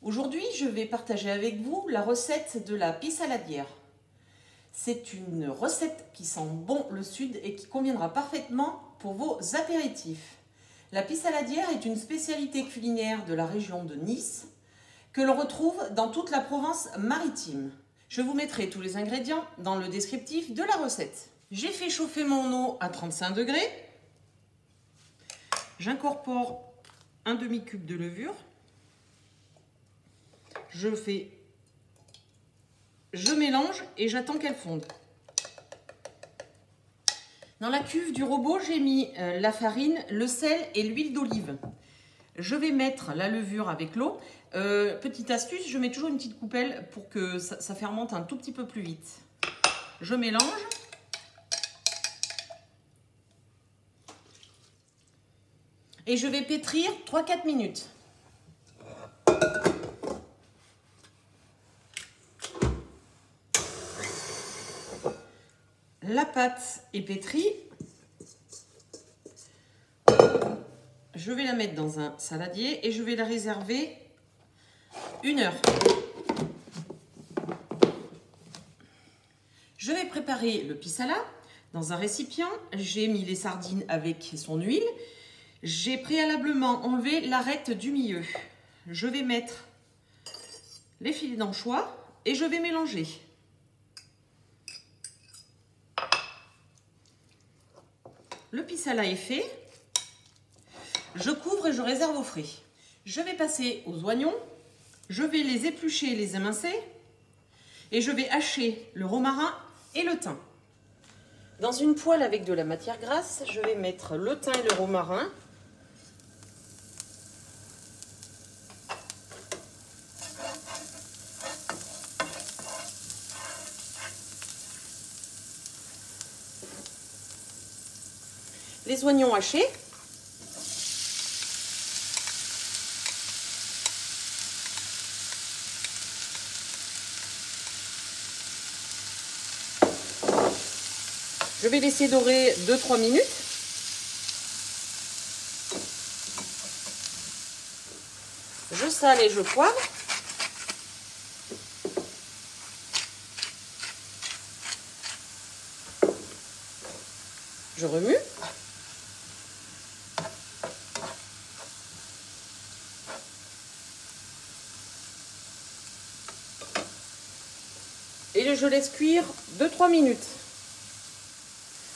Aujourd'hui, je vais partager avec vous la recette de la pie saladière. C'est une recette qui sent bon le sud et qui conviendra parfaitement pour vos apéritifs. La pie saladière est une spécialité culinaire de la région de Nice que l'on retrouve dans toute la Provence-Maritime. Je vous mettrai tous les ingrédients dans le descriptif de la recette. J'ai fait chauffer mon eau à 35 degrés. J'incorpore un demi-cube de levure. Je mélange et j'attends qu'elle fonde. Dans la cuve du robot, j'ai mis la farine, le sel et l'huile d'olive. Je vais mettre la levure avec l'eau. Petite astuce, je mets toujours une petite coupelle pour que ça fermente un tout petit peu plus vite. Je mélange. Et je vais pétrir 3-4 minutes. La pâte est pétrie. Je vais la mettre dans un saladier et je vais la réserver 1 heure. Je vais préparer le pisala dans un récipient. J'ai mis les sardines avec son huile. J'ai préalablement enlevé l'arête du milieu. Je vais mettre les filets d'anchois et je vais mélanger. Le pisala est fait. Je couvre et je réserve au frais. Je vais passer aux oignons. Je vais les éplucher et les émincer. Et je vais hacher le romarin et le thym. Dans une poêle avec de la matière grasse, je vais mettre le thym et le romarin. Les oignons hachés. Je vais laisser dorer 2-3 minutes. Je sale et je poivre. Je remue. Et je laisse cuire 2-3 minutes.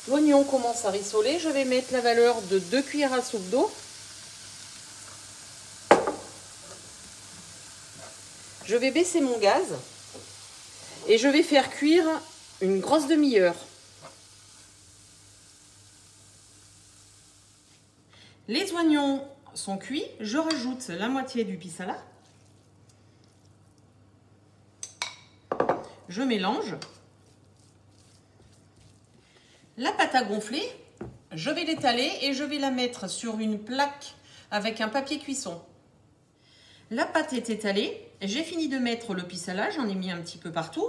L'oignon commence à rissoler. Je vais mettre la valeur de 2 cuillères à soupe d'eau. Je vais baisser mon gaz et je vais faire cuire une grosse demi-heure. Les oignons sont cuits. Je rajoute la moitié du pisala. Je mélange. La pâte à gonfler, je vais l'étaler et je vais la mettre sur une plaque avec un papier cuisson. La pâte est étalée. J'ai fini de mettre le pisala, j'en ai mis un petit peu partout.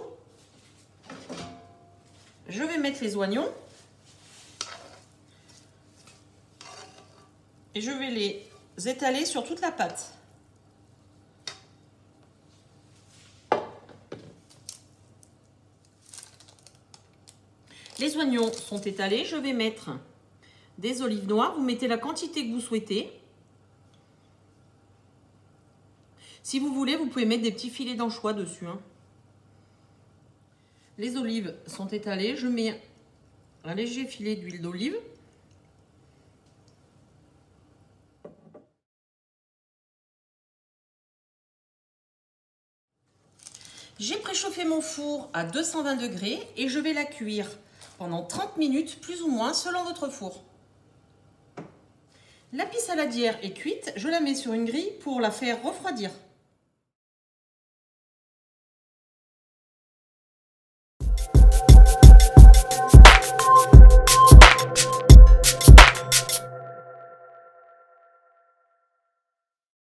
Je vais mettre les oignons. Et je vais les étaler sur toute la pâte. Les oignons sont étalés, je vais mettre des olives noires. Vous mettez la quantité que vous souhaitez. Si vous voulez, vous pouvez mettre des petits filets d'anchois dessus. Les olives sont étalées, je mets un léger filet d'huile d'olive. J'ai préchauffé mon four à 220 degrés et je vais la cuire pendant 30 minutes, plus ou moins, selon votre four. La pie saladière est cuite, je la mets sur une grille pour la faire refroidir.